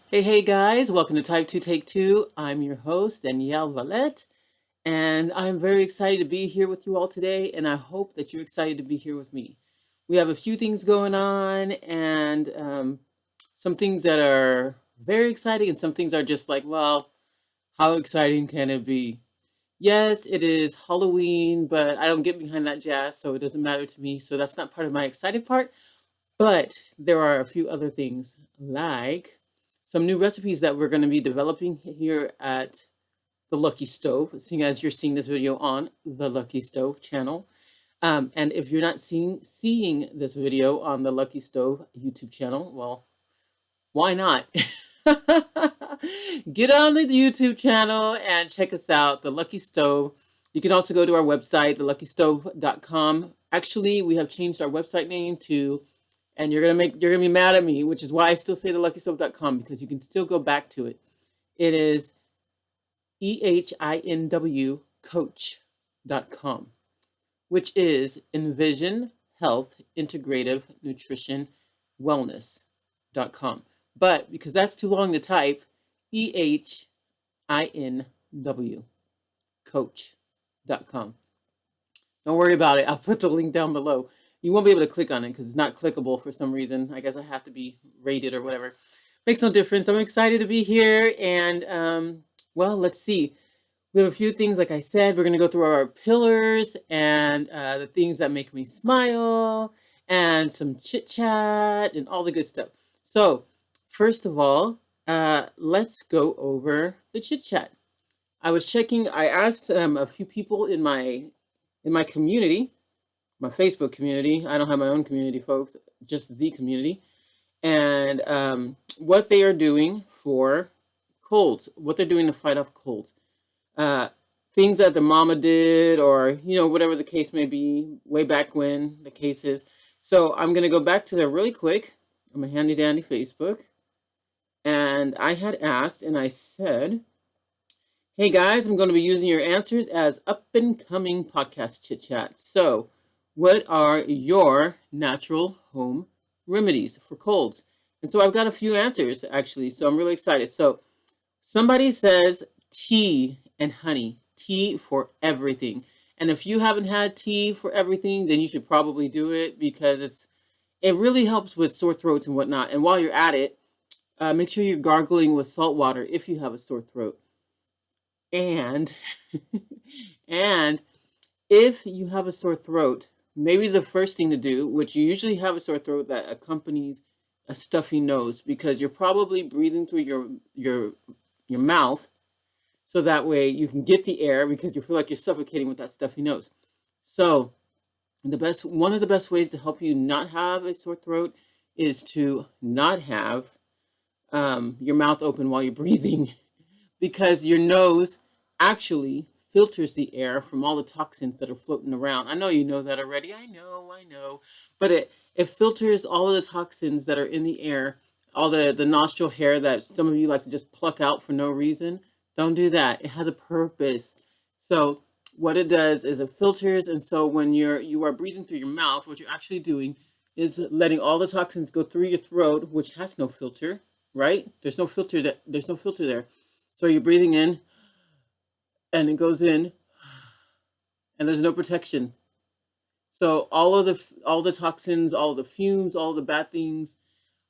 Hey guys, welcome to Type2 Take2. I'm your host, Danielle Valette, and I'm very excited to be here with you all today, and I hope that you're excited to be here with me. We have a few things going on, and some things that are very exciting, and some things are just like, well, how exciting can it be? Yes, it is Halloween, but I don't get behind that jazz, so it doesn't matter to me, so that's not part of my excited part. But there are a few other things, like some new recipes that we're going to be developing here at the Lucky Stove, seeing as you're seeing this video on the Lucky Stove channel. And if you're not seeing this video on the Lucky Stove YouTube channel, well, why not? Get on the YouTube channel and check us out, the Lucky Stove. You can also go to our website, theluckystove.com. Actually, we have changed our website name to, and you're gonna be mad at me, which is why I still say theluckystove.com, because you can still go back to it. It is EHINW coach.com, which is Envision Health Integrative Nutrition Wellness.com. But because that's too long to type, EHINW coach.com. Don't worry about it. I'll put the link down below. You won't be able to click on it because it's not clickable for some reason. I guess I have to be rated or whatever. Makes no difference. I'm excited to be here. And, well, let's see. We have a few things, like I said. We're going to go through our pillars and the things that make me smile and some chit chat and all the good stuff. So, first of all, let's go over the chit chat. I asked a few people in my community, my Facebook community. I don't have my own community, folks, just the community. And what they are doing for colds, what they're doing to fight off colds. Things that the mama did, or, whatever the case may be, way back when the case is. So I'm going to go back to there really quick on my handy dandy Facebook. And I had asked, and I said, hey guys, I'm going to be using your answers as up and coming podcast chit chat. So, what are your natural home remedies for colds? And so I've got a few answers actually, so I'm really excited. So, somebody says tea and honey, tea for everything. And if you haven't had tea for everything, then you should probably do it because it really helps with sore throats and whatnot. And while you're at it, make sure you're gargling with salt water if you have a sore throat. And and if you have a sore throat, maybe the first thing to do, which you usually have a sore throat that accompanies a stuffy nose, because you're probably breathing through your mouth, so that way you can get the air because you feel like you're suffocating with that stuffy nose. So one of the best ways to help you not have a sore throat is to not have your mouth open while you're breathing, because your nose actually filters the air from all the toxins that are floating around. I know you know that already. I know. But it filters all of the toxins that are in the air, all the nostril hair that some of you like to just pluck out for no reason. Don't do that. It has a purpose. So what it does is it filters, and so when you are breathing through your mouth, what you're actually doing is letting all the toxins go through your throat, which has no filter, right? There's no filter there. So you're breathing in, and it goes in, and there's no protection. So all the toxins, all the fumes, all the bad things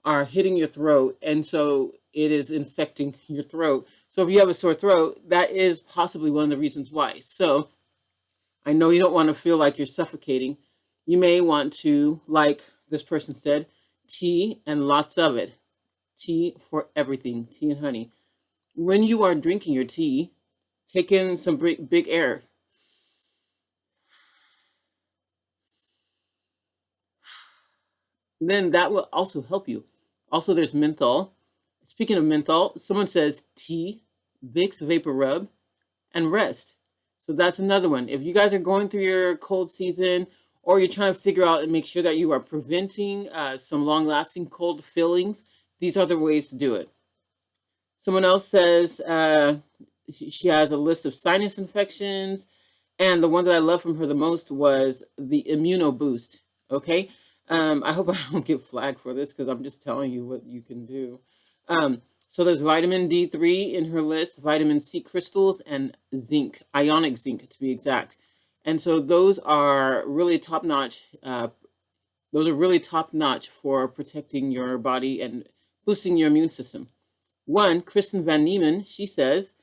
are hitting your throat, and so it is infecting your throat. So if you have a sore throat, that is possibly one of the reasons why. So I know you don't want to feel like you're suffocating. You may want to, like this person said, tea and lots of it. Tea for everything, tea and honey. When you are drinking your tea, take in some big air. Then that will also help you. Also, there's menthol. Speaking of menthol, someone says tea, Vicks Vapor Rub, and rest. So that's another one. If you guys are going through your cold season, or you're trying to figure out and make sure that you are preventing some long-lasting cold feelings, these are the ways to do it. Someone else says she has a list of sinus infections, and the one that I love from her the most was the Immuno Boost. Okay, I hope I don't get flagged for this because I'm just telling you what you can do. So there's vitamin D3 in her list, vitamin C crystals, and zinc, ionic zinc to be exact. And so those are really top notch. Those are really top notch for protecting your body and boosting your immune system. One, Kristen Van Nieman, she says,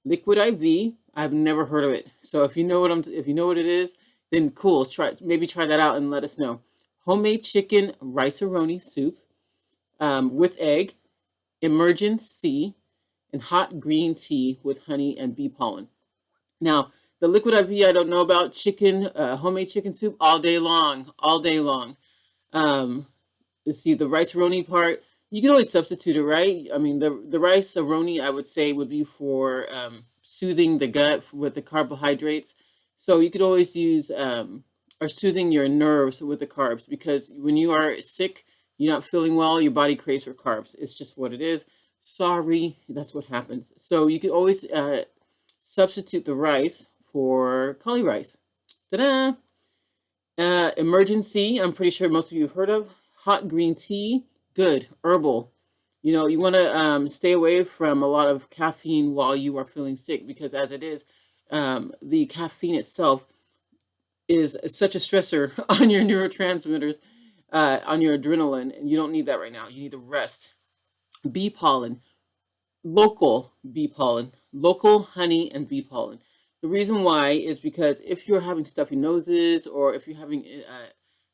liquid IV. I've never heard of it. So if you know what it is, then cool. Maybe try that out and let us know. Homemade chicken rice-a-roni soup with egg, emergency, and hot green tea with honey and bee pollen. Now, the liquid IV I don't know about. Chicken, homemade chicken soup all day long, all day long. Let's see, the rice-a-roni part, you can always substitute it, right? I mean, the rice-a-roni, I would say, would be for soothing the gut with the carbohydrates. So you could always use, or soothing your nerves with the carbs, because when you are sick, you're not feeling well, your body craves for carbs. It's just what it is. Sorry, that's what happens. So you could always substitute the rice for cauli rice. Ta-da! Emergency, I'm pretty sure most of you have heard of. Hot green tea, good, herbal. You know, you want to stay away from a lot of caffeine while you are feeling sick, because as it is, the caffeine itself is such a stressor on your neurotransmitters, on your adrenaline, and you don't need that right now. You need to rest. Bee pollen, local bee pollen, local honey and bee pollen. The reason why is because if you're having stuffy noses or if you're having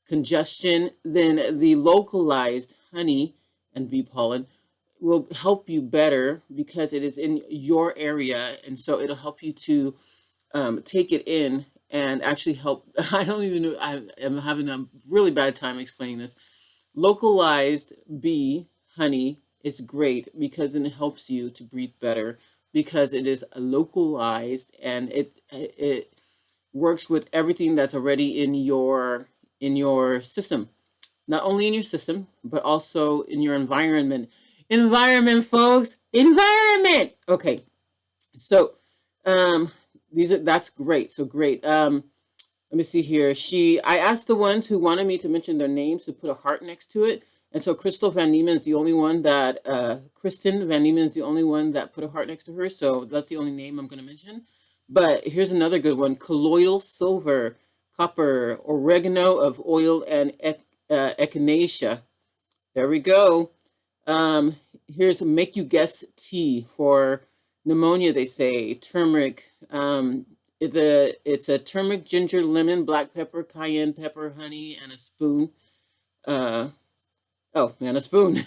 congestion, then the localized honey and bee pollen will help you better because it is in your area. And so it'll help you to take it in and actually help. I don't even know, I am having a really bad time explaining this. Localized bee honey is great because then it helps you to breathe better, because it is localized and it works with everything that's already in your system. Not only in your system, but also in your environment. Environment, folks, environment. Okay, so that's great. So great. Let me see here. I asked the ones who wanted me to mention their names to put a heart next to it. And so Kristen Van Nieman is the only one that put a heart next to her. So that's the only name I'm going to mention. But here's another good one: colloidal silver, copper, oregano of oil, and echinacea. There we go. Here's make you guess tea for pneumonia. They say turmeric. It's a turmeric, ginger, lemon, black pepper, cayenne pepper, honey, and a spoon. A spoon.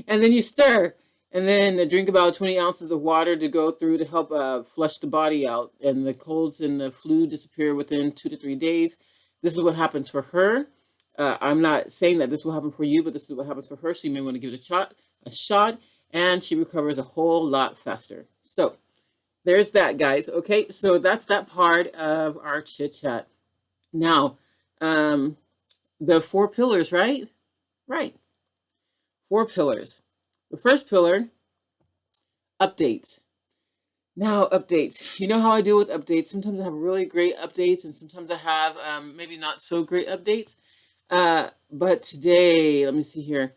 And then you stir. And then drink about 20 ounces of water to go through to help flush the body out. And the colds and the flu disappear within 2 to 3 days. This is what happens for her. I'm not saying that this will happen for you, but this is what happens for her. So you may want to give it a shot, and she recovers a whole lot faster. So there's that, guys. Okay, so that's that part of our chit chat. Now, the 4 pillars, right? Right. 4 pillars. The first pillar, updates. Now, updates. You know how I deal with updates. Sometimes I have really great updates, and sometimes I have maybe not so great updates. But today, let me see here.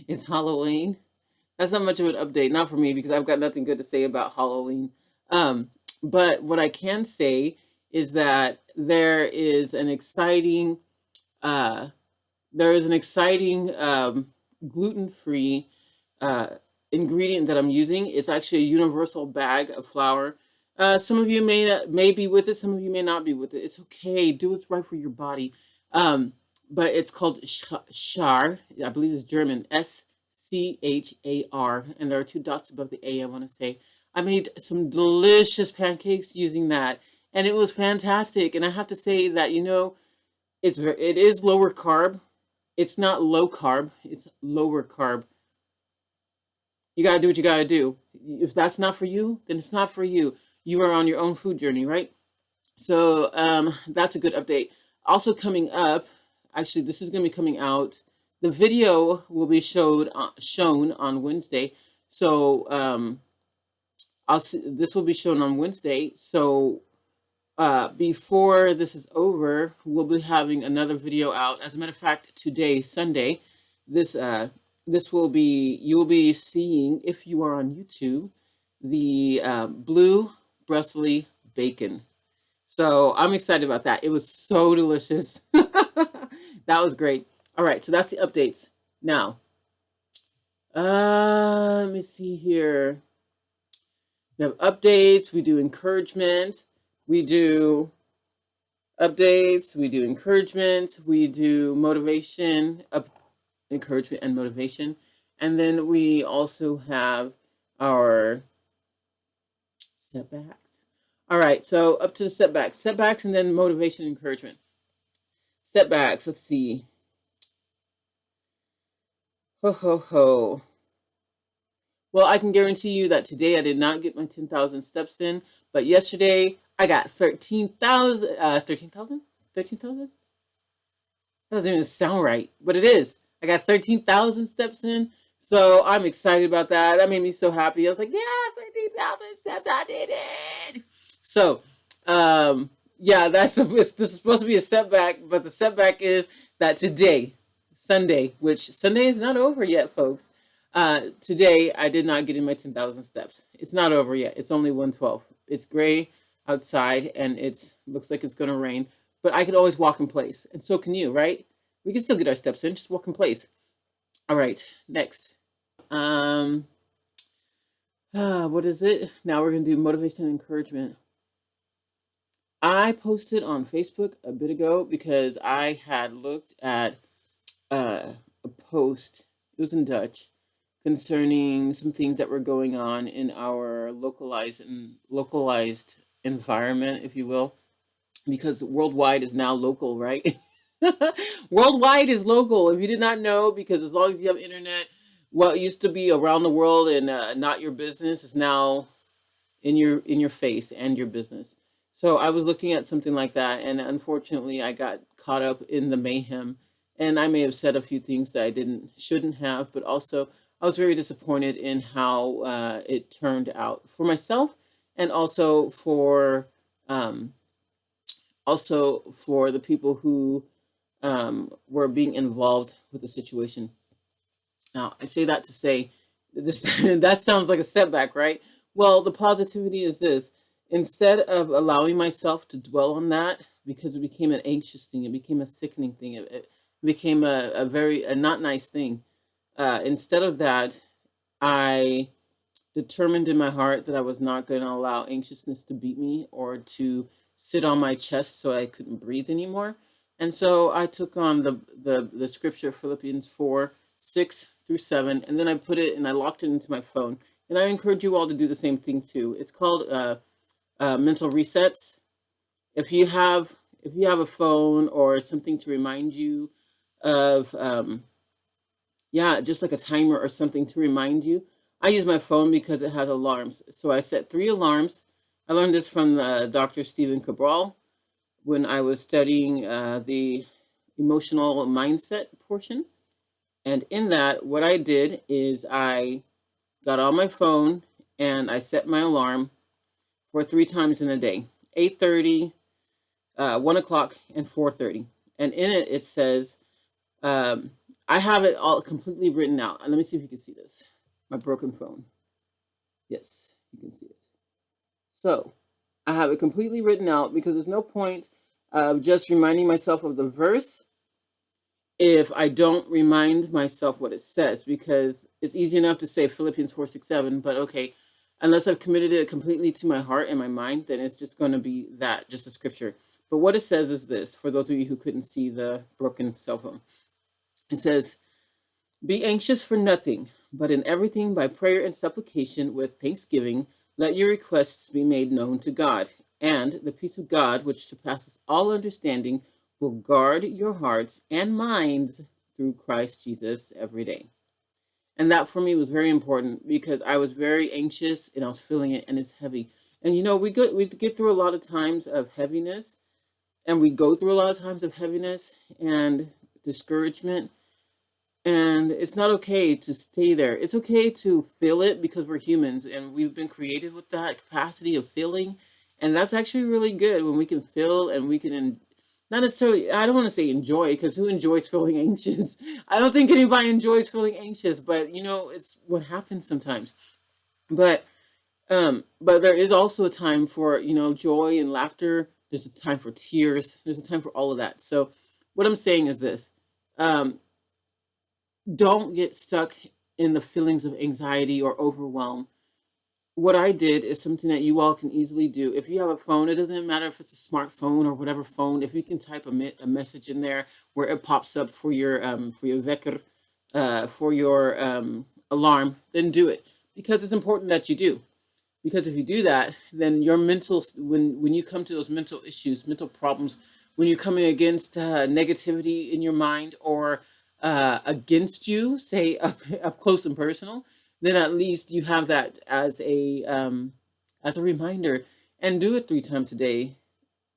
It's Halloween. That's not much of an update, not for me, because I've got nothing good to say about Halloween. But what I can say is that there is an exciting gluten-free ingredient that I'm using. It's actually a universal bag of flour. Some of you may be with it, some of you may not be with it. It's okay. Do what's right for your body. But it's called Schar. I believe it's German. Schar. And there are 2 dots above the A, I want to say. I made some delicious pancakes using that, and it was fantastic. And I have to say that, you know, it is lower carb. It's not low carb. It's lower carb. You got to do what you got to do. If that's not for you, then it's not for you. You are on your own food journey, right? So that's a good update. Also coming up, actually, this is going to be coming out. The video will be shown on Wednesday. So this will be shown on Wednesday. So before this is over, we'll be having another video out. As a matter of fact, today, Sunday, this this will be, you'll be seeing, if you are on YouTube, the blue Brussels bacon. So I'm excited about that. It was so delicious. That was great. All right, so that's the updates. Now, let me see here. We have updates. We do encouragement. We do updates. We do encouragement. We do motivation, encouragement and motivation. And then we also have our setbacks. All right, so up to the setbacks. Setbacks and then motivation, encouragement. Setbacks, let's see. Ho, ho, ho. Well, I can guarantee you that today I did not get my 10,000 steps in, but yesterday I got 13,000, 13,000? 13,000? That doesn't even sound right, but it is. I got 13,000 steps in, so I'm excited about that. That made me so happy. I was like, yeah, 13,000 steps, I did it. So, yeah, this is supposed to be a setback, but the setback is that today, Sunday, which Sunday is not over yet, folks. Today I did not get in my 10,000 steps. It's not over yet. It's only 1:12. It's gray outside and it looks like it's going to rain, but I can always walk in place, and so can you, right? We can still get our steps in, just walk in place. All right, next. What is it? Now we're going to do motivation and encouragement. I posted on Facebook a bit ago because I had looked at a post, it was in Dutch, concerning some things that were going on in our localized environment, if you will, because worldwide is now local, right? Worldwide is local. If you did not know, because as long as you have internet, what used to be around the world and not your business is now in your face and your business. So I was looking at something like that, and unfortunately, I got caught up in the mayhem, and I may have said a few things that I shouldn't have, but also I was very disappointed in how it turned out for myself, and um, also for the people who were being involved with the situation. Now, I say that to say this that sounds like a setback, right? Well, the positivity is this. Instead of allowing myself to dwell on that, because it became an anxious thing, it became a sickening thing, it became a very not nice thing. Instead of that, I determined in my heart that I was not going to allow anxiousness to beat me or to sit on my chest so I couldn't breathe anymore. And so I took on the scripture, Philippians 4:6-7, and then I put it and I locked it into my phone. And I encourage you all to do the same thing too. It's called mental resets. If you have a phone or something to remind you of yeah, just like a timer or something to remind you. I use my phone because it has alarms. So I set 3 alarms. I learned this from Dr. Stephen Cabral when I was studying the emotional mindset portion. And in that, what I did is I got on my phone and I set my alarm for 3 times in a day: 8:30, 1 o'clock, and 4:30. And in it, it says, I have it all completely written out. And let me see if you can see this. My broken phone. Yes, you can see it. So I have it completely written out because there's no point of just reminding myself of the verse if I don't remind myself what it says, because it's easy enough to say Philippians 4:6-7, but okay, unless I've committed it completely to my heart and my mind, then it's just going to be that, just a scripture. But what it says is this, for those of you who couldn't see the broken cell phone. It says, be anxious for nothing, but in everything by prayer and supplication with thanksgiving, let your requests be made known to God. And the peace of God, which surpasses all understanding, will guard your hearts and minds through Christ Jesus every day. And that for me was very important because I was very anxious and I was feeling it, and it's heavy. And you know, we get through a lot of times of heaviness, and we go through a lot of times of heaviness and discouragement. And it's not okay to stay there. It's okay to feel it because we're humans and we've been created with that capacity of feeling. And that's actually really good when we can feel and we can not necessarily, I don't want to say enjoy, because who enjoys feeling anxious? I don't think anybody enjoys feeling anxious, but it's what happens sometimes. But but there is also a time for, joy and laughter. There's a time for tears. There's a time for all of that. So what I'm saying is this. Um, don't get stuck in the feelings of anxiety or overwhelm. What I did is something that you all can easily do. If you have a phone, it doesn't matter if it's a smartphone or whatever phone. If you can type a message in there where it pops up for your wekker, for your alarm, then do it, because it's important that you do. Because if you do that, then your mental, when you come to those mental issues, mental problems, when you're coming against negativity in your mind, or against you, say up close and personal, then at least you have that as a reminder, and do it 3 times a day.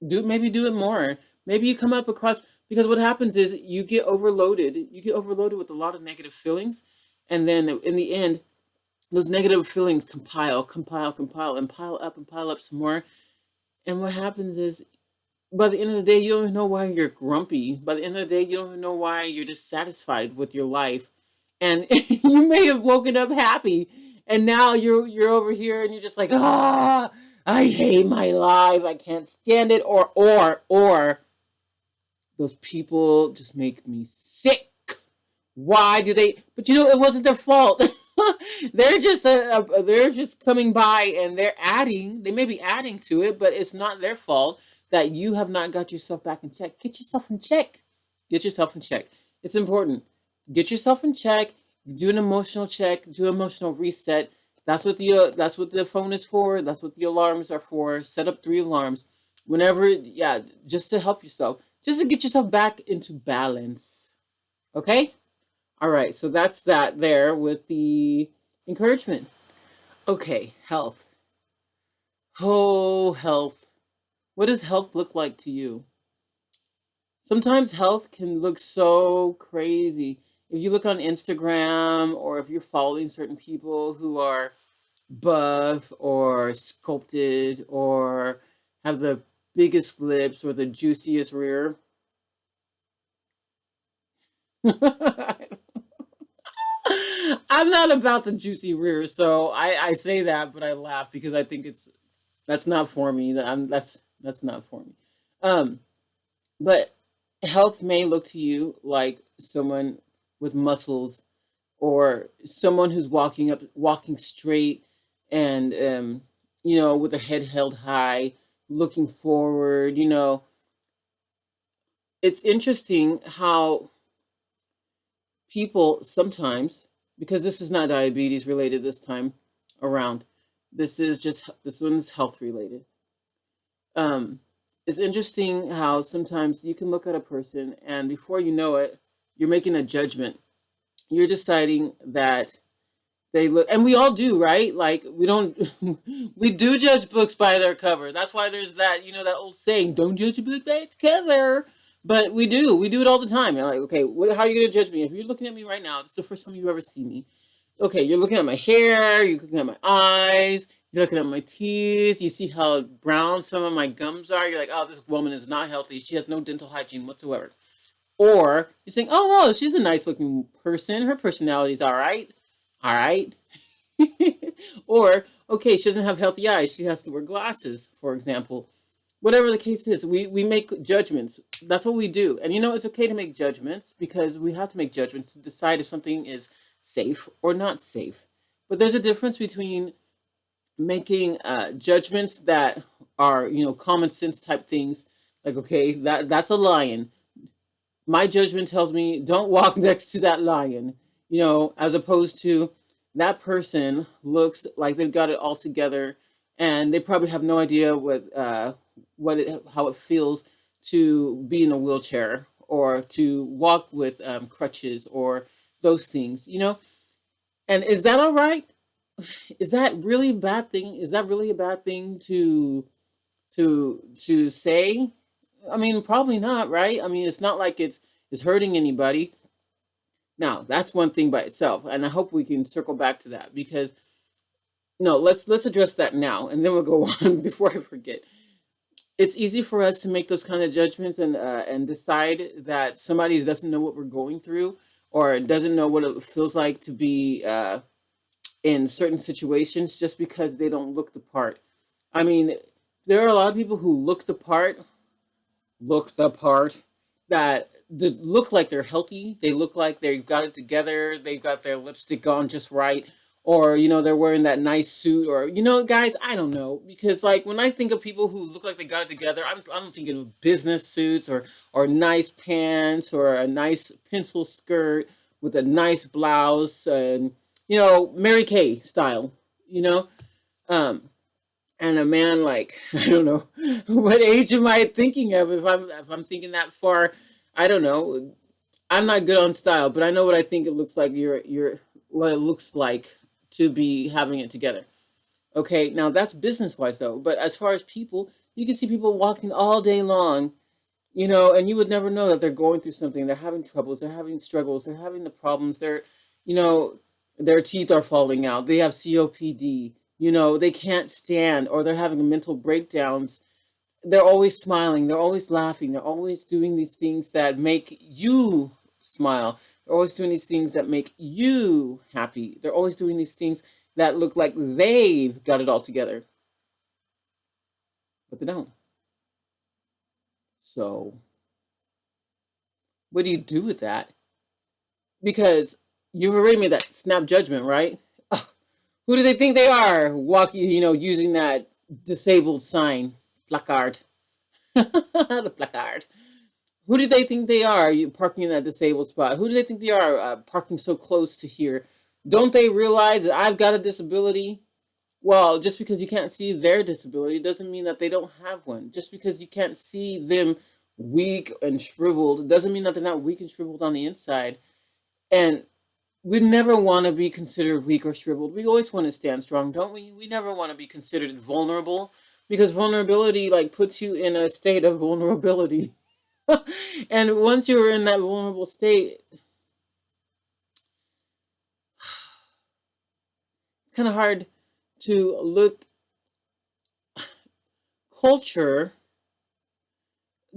Maybe do it more. Maybe you come up across, because what happens is you get overloaded. You get overloaded with a lot of negative feelings, and then in the end, those negative feelings compile, and pile up some more. And what happens is, by the end of the day, you don't even know why you're grumpy. By the end of the day, you don't even know why you're dissatisfied with your life. And you may have woken up happy, and now you're over here, and you're just like, I hate my life. I can't stand it. Or those people just make me sick. Why do they? But it wasn't their fault. They're just coming by, and they're adding. They may be adding to it, but it's not their fault that you have not got yourself back in check. Get yourself in check. Get yourself in check. It's important. Get yourself in check. Do an emotional check. Do an emotional reset. That's what the phone is for. That's what the alarms are for. Set up 3 alarms whenever. Yeah, just to help yourself. Just to get yourself back into balance. Okay. All right, so that's that there with the encouragement. Okay, health. Oh, health. What does health look like to you? Sometimes health can look so crazy. If you look on Instagram, or if you're following certain people who are buff or sculpted or have the biggest lips or the juiciest rear. I'm not about the juicy rear, so I say that, but I laugh because I think that's not for me. That's not for me. Um, but health may look to you like someone with muscles, or someone who's walking straight, and with a head held high, looking forward. It's interesting how people sometimes, because this is not diabetes related this time around, this one's health related. um it's interesting how sometimes you can look at a person, and before you know it, you're making a judgment. You're deciding that they look, and we all do, right? Like, we don't we do judge books by their cover. That's why there's that old saying, don't judge a book by its cover. But we do it all the time. You're like, okay, how are you going to judge me? If you're looking at me right now, it's the first time you ever see me. Okay, you're looking at my hair, you're looking at my eyes, you're looking at my teeth, you see how brown some of my gums are. You're like, oh, this woman is not healthy. She has no dental hygiene whatsoever. Or you're saying, oh, well, she's a nice looking person. Her personality's all right. All right. Or, okay, she doesn't have healthy eyes. She has to wear glasses, for example. Whatever the case is, we make judgments. That's what we do. And it's okay to make judgments, because we have to make judgments to decide if something is safe or not safe. But there's a difference between making judgments that are, common sense type things. Like, okay, that's a lion. My judgment tells me don't walk next to that lion, as opposed to that person looks like they've got it all together, and they probably have no idea how it feels to be in a wheelchair, or to walk with crutches, or those things. And is that all right? Is that really a bad thing? Is that really a bad thing to say? I mean, probably not, right? I mean, it's not like it's hurting anybody. Now, that's one thing by itself, and I hope we can circle back to that, because no, let's address that now, and then we'll go on before I forget. it's easy for us to make those kind of judgments and decide that somebody doesn't know what we're going through or doesn't know what it feels like to be in certain situations just because they don't look the part. I mean, there are a lot of people who look the part that look like they're healthy. They look like they've got it together. They've got their lipstick on just right. Or, they're wearing that nice suit. Or, guys, I don't know. Because, like, when I think of people who look like they got it together, I'm thinking of business suits or nice pants or a nice pencil skirt with a nice blouse and, Mary Kay style, you know? Um, and a man like I don't know what age am I thinking of if I'm thinking that far. I don't know. I'm not good on style, but I know what I think it looks like. You're what it looks like to be having it together. Okay, now that's business wise though. But as far as people, you can see people walking all day long, and you would never know that they're going through something. They're having troubles. They're having struggles. They're having the problems. You know, their teeth are falling out. They have COPD. They can't stand, or they're having mental breakdowns. They're always smiling. They're always laughing. They're always doing these things that make you smile. They're always doing these things that make you happy. They're always doing these things that look like they've got it all together, but they don't. So, what do you do with that? Because you've already made that snap judgment, right? Ugh, who do they think they are walking, using that disabled sign, placard, the placard? Who do they think they are? You parking in that disabled spot? Who do they think they are parking so close to here? Don't they realize that I've got a disability? Well, just because you can't see their disability doesn't mean that they don't have one. Just because you can't see them weak and shriveled doesn't mean that they're not weak and shriveled on the inside. And we never want to be considered weak or shriveled. We always want to stand strong, don't we? We never want to be considered vulnerable because vulnerability like puts you in a state of vulnerability. And once you're in that vulnerable state, it's kind of hard to look. Culture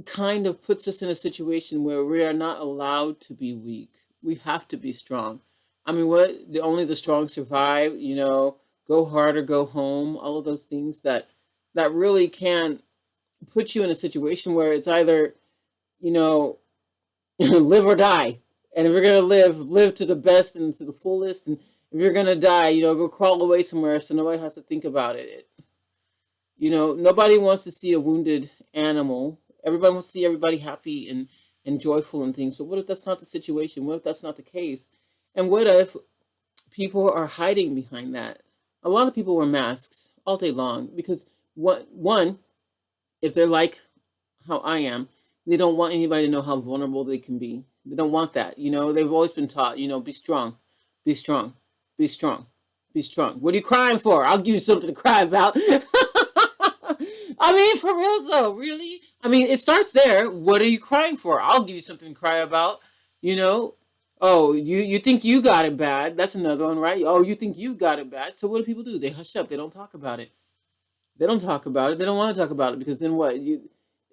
kind of puts us in a situation where we are not allowed to be weak. We have to be strong. I mean, only the strong survive, go hard or go home, all of those things that really can put you in a situation where it's either, you know, live or die. And if you're gonna live to the best and to the fullest. And if you're gonna die, go crawl away somewhere so nobody has to think about it. Nobody wants to see a wounded animal. Everybody wants to see everybody happy and joyful and things. But what if that's not the situation? What if that's not the case? And what if people are hiding behind that? A lot of people wear masks all day long because one, if they're like how I am, they don't want anybody to know how vulnerable they can be. They don't want that. They've always been taught, be strong, be strong, be strong, be strong. What are you crying for? I'll give you something to cry about. I mean, for real though, really? I mean, it starts there. What are you crying for? I'll give you something to cry about. You know? Oh, you think you got it bad. That's another one, right? Oh, you think you got it bad. So what do people do? They hush up. They don't talk about it. They don't talk about it. They don't want to talk about it because then what?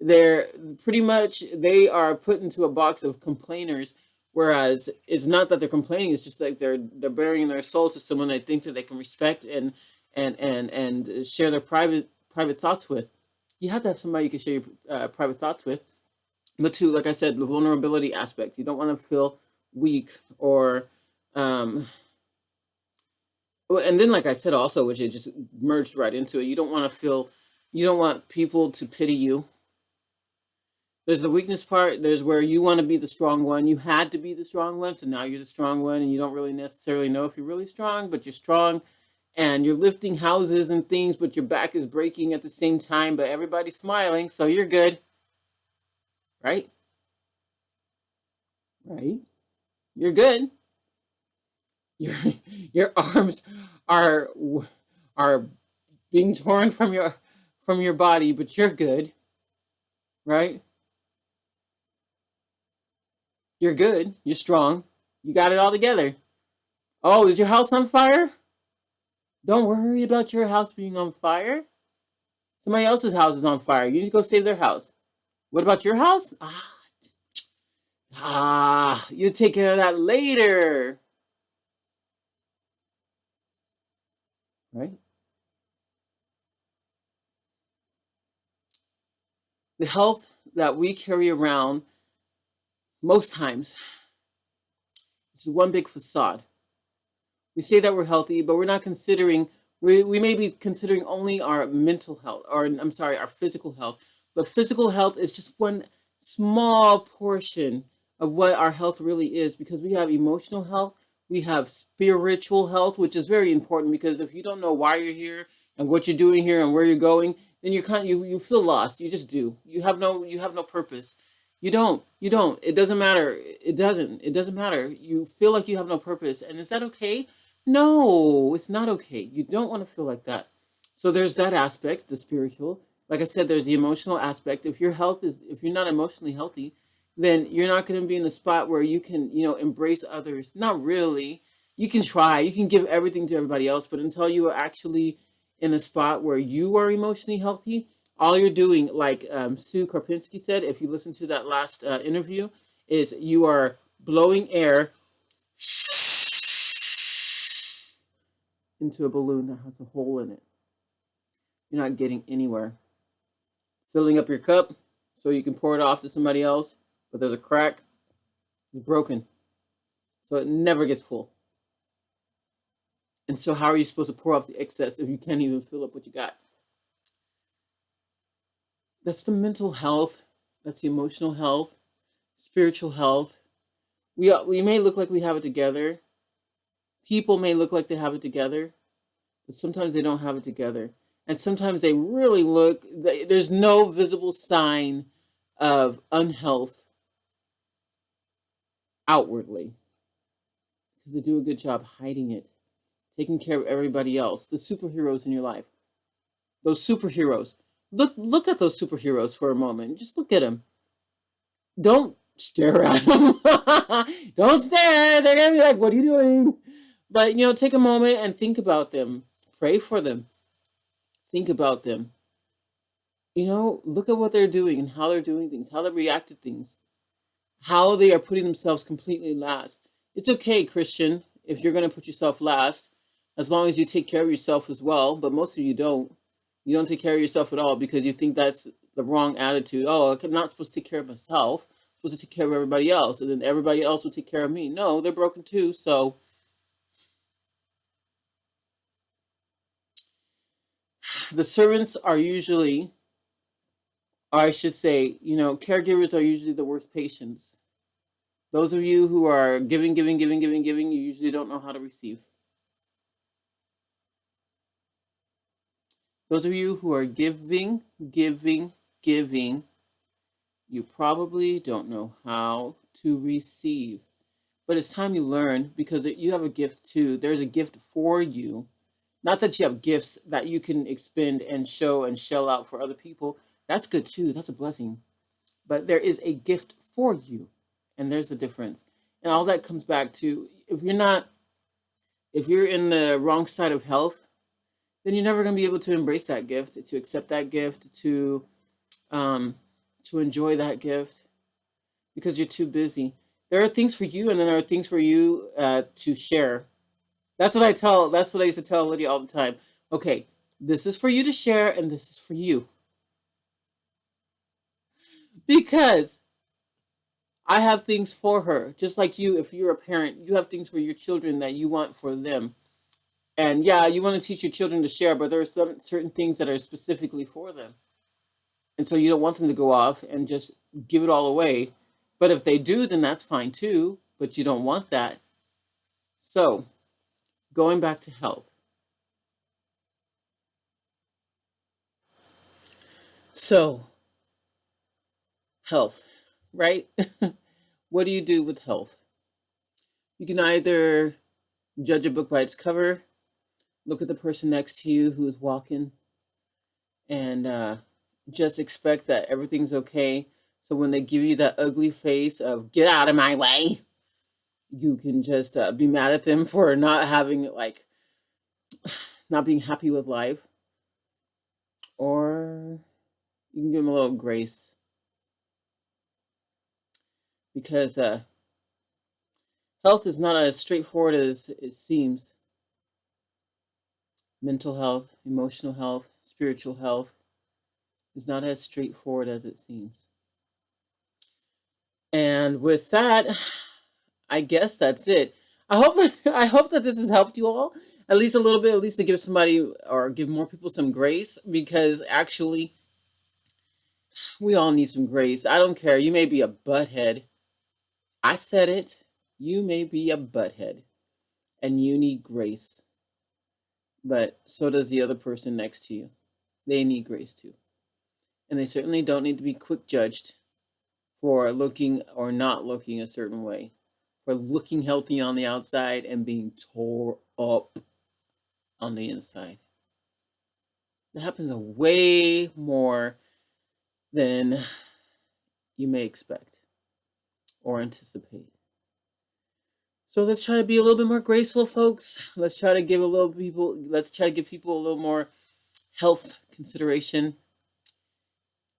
They're pretty much they are put into a box of complainers. Whereas it's not that they're complaining; it's just like they're burying their soul to someone they think that they can respect and share their private thoughts with. You have to have somebody you can share your private thoughts with. But two, like I said, the vulnerability aspect. You don't want to feel weak or um, and then like I said also, which it just merged right into it. You don't want people to pity you. There's the weakness part. There's where you want to be the strong one. You had to be the strong one, so now you're the strong one, and you don't really necessarily know if you're really strong, but you're strong, and you're lifting houses and things, but your back is breaking at the same time, but everybody's smiling, so you're good, right? Right? You're good. Your your arms are are being torn from your body, but you're good, right? You're good. You're strong. You got it all together. Oh, is your house on fire? Don't worry about your house being on fire. Somebody else's house is on fire. You need to go save their house. What about your house? You take care of that later. Right? The health that we carry around most times is one big facade. We say that we're healthy, but we're not considering, we may be considering only our mental health, or I'm sorry, our physical health. But physical health is just one small portion of what our health really is, because we have emotional health, we have spiritual health, which is very important, because if you don't know why you're here and what you're doing here and where you're going, then you're you feel lost. You just do. You have no purpose. You don't. It doesn't matter. It doesn't matter. You feel like you have no purpose. And is that okay? No, it's not okay. You don't want to feel like that. So there's that aspect, the spiritual. Like I said, there's the emotional aspect. If you're not emotionally healthy, then you're not going to be in the spot where you can, embrace others. Not really. You can try. You can give everything to everybody else, but until you are actually in a spot where you are emotionally healthy, all you're doing, like Sue Karpinski said, if you listen to that last interview, is you are blowing air into a balloon that has a hole in it. You're not getting anywhere. Filling up your cup so you can pour it off to somebody else, but there's a crack. It's broken. So it never gets full. And so how are you supposed to pour off the excess if you can't even fill up what you got? That's the mental health. That's the emotional health, spiritual health. We may look like we have it together. People may look like they have it together, but sometimes they don't have it together. And sometimes they really there's no visible sign of unhealth outwardly, because they do a good job hiding it, taking care of everybody else. The superheroes in your life, those superheroes. Look at those superheroes for a moment. Just look at them. Don't stare at them. Don't stare. They're gonna be like, "What are you doing?" But take a moment and think about them. Pray for them. Think about them. Look at what they're doing and how they're doing things, how they react to things, how they are putting themselves completely last. It's okay, Christian, if you're going to put yourself last, as long as you take care of yourself as well. But most of you don't. You don't take care of yourself at all because you think that's the wrong attitude. Oh, I'm not supposed to take care of myself. I'm supposed to take care of everybody else, and then everybody else will take care of me. No, they're broken too. So the servants are usually, or I should say, caregivers are usually the worst patients. Those of you who are giving, you usually don't know how to receive. Those of you who are giving, you probably don't know how to receive. But it's time you learn, because you have a gift too. There's a gift for you. Not that you have gifts that you can expend and show and shell out for other people. That's good too. That's a blessing. But there is a gift for you. And there's the difference. And all that comes back to, if you're in the wrong side of health, then you're never going to be able to embrace that gift, to accept that gift, to enjoy that gift, because you're too busy. There are things for you, and then there are things for you to share. That's what I used to tell Lydia all the time. Okay, this is for you to share, and this is for you. Because I have things for her. Just like you, if you're a parent, you have things for your children that you want for them. And yeah, you want to teach your children to share, but there are some certain things that are specifically for them. And so you don't want them to go off and just give it all away. But if they do, then that's fine too. But you don't want that. So going back to health. So health, right? What do you do with health? You can either judge a book by its cover, look at the person next to you who is walking, and just expect that everything's okay. So when they give you that ugly face of "get out of my way," you can just be mad at them for not having not being happy with life. or you can give them a little grace because health is not as straightforward as it seems. Mental health, emotional health, spiritual health is not as straightforward as it seems. And with that, I guess that's it. I hope I hope that this has helped you all at least a little bit, at least to give somebody or give more people some grace, because actually we all need some grace. I don't care. You may be a butthead. I said it. You may be a butthead and you need grace. But so does the other person next to you. They need grace too. And they certainly don't need to be quick judged for looking or not looking a certain way, for looking healthy on the outside and being tore up on the inside. That happens way more than you may expect or anticipate. So let's try to be a little bit more graceful, folks. Let's try to give people a little more health consideration.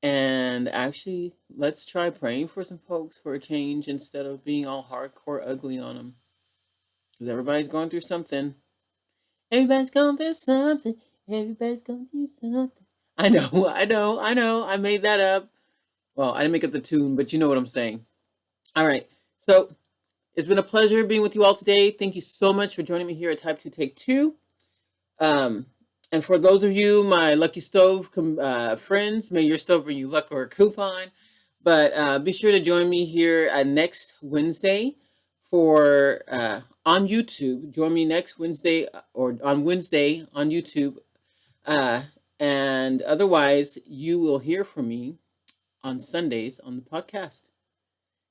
And actually, let's try praying for some folks for a change instead of being all hardcore ugly on them. Because everybody's going through something. Everybody's going through something. Everybody's going through something. I know. I made that up. Well, I didn't make up the tune, but you know what I'm saying. All right. So it's been a pleasure being with you all today. Thank you so much for joining me here at Type 2 Take2. And for those of you, my Lucky Stove friends, may your stove bring you luck or a coupon. But be sure to join me here next Wednesday for on YouTube. Join me next Wednesday or on Wednesday on YouTube. And otherwise, you will hear from me on Sundays on the podcast.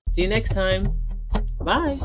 See you next time. Bye.